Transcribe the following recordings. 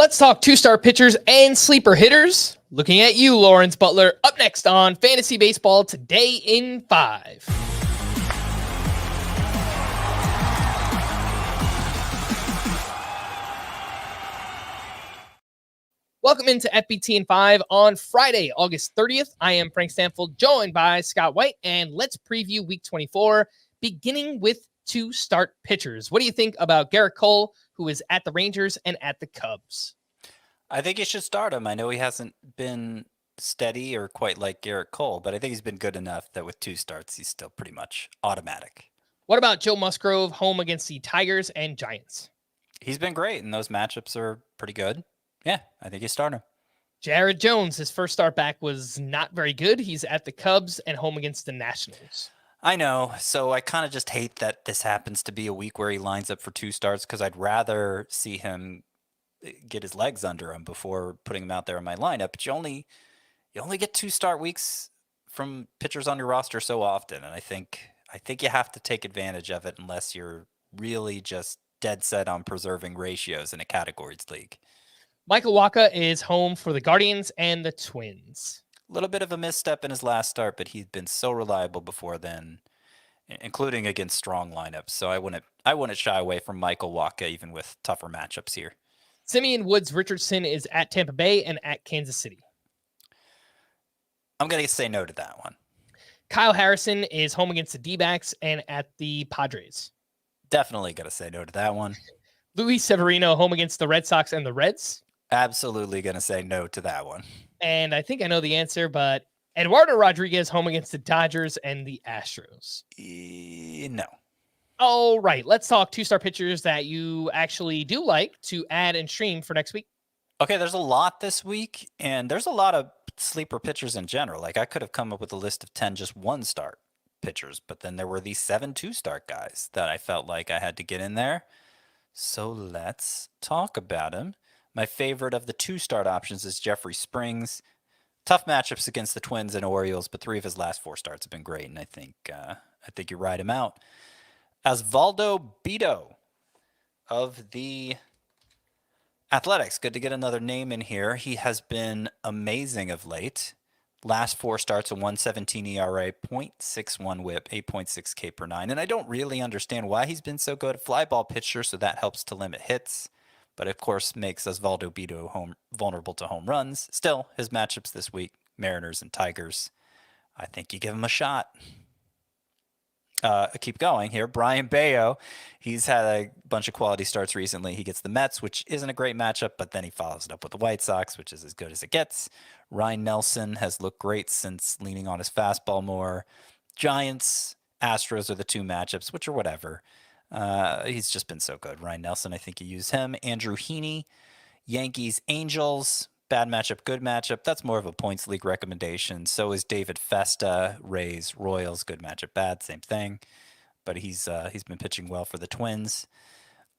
Let's talk two-star pitchers and sleeper hitters. Looking at you, Lawrence Butler, up next on Fantasy Baseball Today in 5. Welcome into FBT in 5 on Friday, August 30th. I am Frank Stampfl, joined by Scott White, and let's preview Week 24, beginning with two-start pitchers. What do you think about Garrett Cole, who is at the Rangers and at the Cubs? I think you should start him. I know he hasn't been steady or quite like Garrett Cole, but I think he's been good enough that with 2 starts, he's still pretty much automatic. What about Joe Musgrove, home against the Tigers and Giants? He's been great, and those matchups are pretty good. Yeah, I think you start him. Jared Jones, his first start back was not very good. He's at the Cubs and home against the Nationals. I know, so I kind of just hate that this happens to be a week where he lines up for 2 starts because I'd rather see him get his legs under him before putting him out there in my lineup. But you only get 2 start weeks from pitchers on your roster so often, and I think you have to take advantage of it unless you're really just dead set on preserving ratios in a categories league. Michael Wacha is home for the Guardians and the Twins. A little bit of a misstep in his last start, but he's been so reliable before then, including against strong lineups. So I wouldn't shy away from Michael Wacha even with tougher matchups here. Simeon Woods Richardson is at Tampa Bay and at Kansas City. I'm going to say no to that one. Kyle Harrison is home against the D-backs and at the Padres. Definitely going to say no to that one. Luis Severino home against the Red Sox and the Reds. Absolutely going to say no to that one. And I think I know the answer, but Eduardo Rodriguez home against the Dodgers and the Astros. No. All right, let's talk two-star pitchers that you actually do like to add and stream for next week. Okay, there's a lot this week, and there's a lot of sleeper pitchers in general. Like, I could have come up with a list of 10 just one-start pitchers, but then there were these 7 2-start guys that I felt like I had to get in there. So let's talk about them. My favorite of the 2-start options is Jeffrey Springs. Tough matchups against the Twins and Orioles, but 3 of his last 4 starts have been great, and I think you ride him out. Osvaldo Bido of the Athletics. Good to get another name in here. He has been amazing of late. Last 4 starts, a 1.17 ERA, 0.61 whip, 8.6 K per 9. And I don't really understand why he's been so good. Fly ball pitcher, so that helps to limit hits. But of course makes Osvaldo Bido vulnerable to home runs. Still, his matchups this week, Mariners and Tigers. I think you give him a shot. Keep going here. Brian Bayo, he's had a bunch of quality starts recently. He gets the Mets, which isn't a great matchup, but then he follows it up with the White Sox, which is as good as it gets. Ryan Nelson has looked great since leaning on his fastball more. Giants, Astros are the 2 matchups, which are whatever. He's just been so good. Ryan Nelson, I think you use him. Andrew Heaney, Yankees, Angels. Bad matchup, good matchup. That's more of a points league recommendation. So is David Festa, Rays, Royals. Good matchup, bad, same thing. But he's been pitching well for the Twins.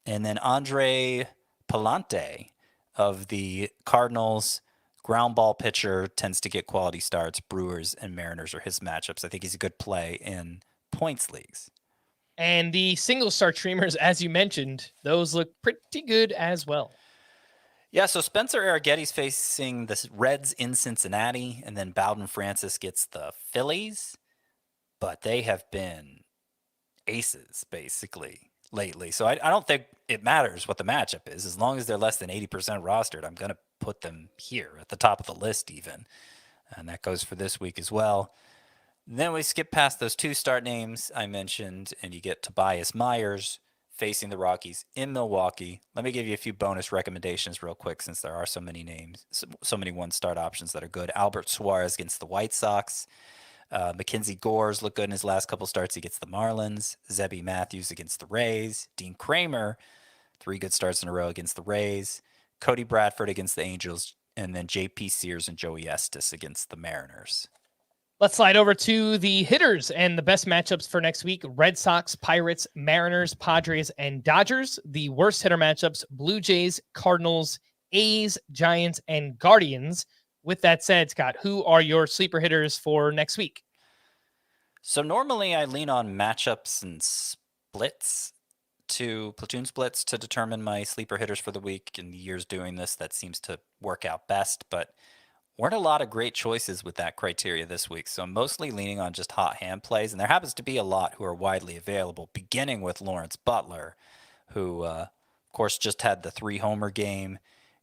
And then Andre Palante of the Cardinals, ground ball pitcher, tends to get quality starts. Brewers and Mariners are his matchups. I think he's a good play in points leagues. And the single start streamers, as you mentioned, those look pretty good as well. Yeah, so Spencer Arrighetti's facing the Reds in Cincinnati, and then Bowden Francis gets the Phillies. But they have been aces, basically, lately. So I don't think it matters what the matchup is. As long as they're less than 80% rostered, I'm going to put them here at the top of the list even. And that goes for this week as well. Then we skip past those 2-start names I mentioned, and you get Tobias Myers facing the Rockies in Milwaukee. Let me give you a few bonus recommendations real quick since there are so many names, so many one-start options that are good. Albert Suarez against the White Sox. Mackenzie Gore's looked good in his last couple starts. He gets the Marlins. Zebby Matthews against the Rays. Dean Kramer, 3 good starts in a row against the Rays. Cody Bradford against the Angels. And then J.P. Sears and Joey Estes against the Mariners. Let's slide over to the hitters and the best matchups for next week. Red Sox, Pirates, Mariners, Padres, and Dodgers. The worst hitter matchups, Blue Jays, Cardinals, A's, Giants, and Guardians. With that said, Scott, who are your sleeper hitters for next week? So normally I lean on matchups and splits to platoon splits to determine my sleeper hitters for the week. In the years doing this, that seems to work out best, but weren't a lot of great choices with that criteria this week. So I'm mostly leaning on just hot hand plays, and there happens to be a lot who are widely available, beginning with Lawrence Butler, who, of course, just had the 3-homer game.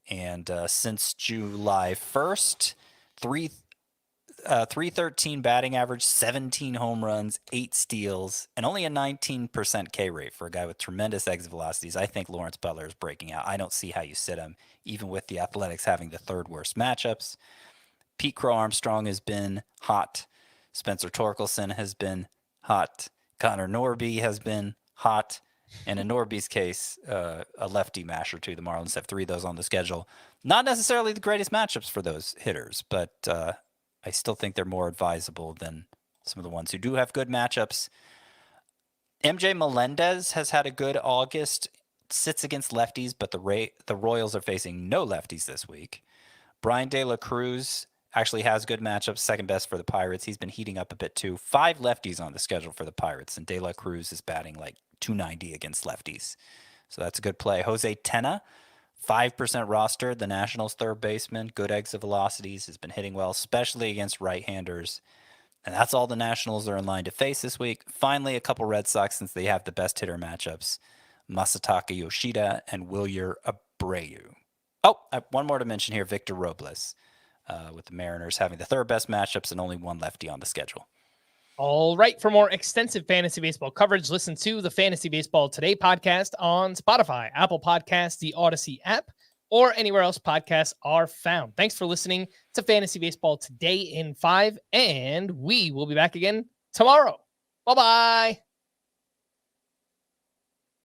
And since July 1st, 313 batting average, 17 home runs, 8 steals, and only a 19% K rate for a guy with tremendous exit velocities. I think Lawrence Butler is breaking out. I don't see how you sit him, even with the Athletics having the 3rd worst matchups. Pete Crow Armstrong has been hot. Spencer Torkelson has been hot. Connor Norby has been hot. And in Norby's case, a lefty masher too. The Marlins have 3 of those on the schedule. Not necessarily the greatest matchups for those hitters, but I still think they're more advisable than some of the ones who do have good matchups. MJ Melendez has had a good August, sits against lefties, but the Royals are facing no lefties this week. Brian De La Cruz actually has good matchups, second best for the Pirates. He's been heating up a bit too. 5 lefties on the schedule for the Pirates, and De La Cruz is batting like .290 against lefties. So that's a good play. Jose Tena, 5% rostered, the Nationals' 3rd baseman, good exit velocities, has been hitting well, especially against right-handers. And that's all the Nationals are in line to face this week. Finally, a couple Red Sox, since they have the best hitter matchups, Masataka Yoshida and Wilyer Abreu. Oh, one more to mention here, Victor Robles, with the Mariners having the 3rd best matchups and only 1 lefty on the schedule. All right. For more extensive fantasy baseball coverage, listen to the Fantasy Baseball Today podcast on Spotify, Apple Podcasts, the Odyssey app, or anywhere else podcasts are found. Thanks for listening to Fantasy Baseball Today in 5, and we will be back again tomorrow. Bye-bye.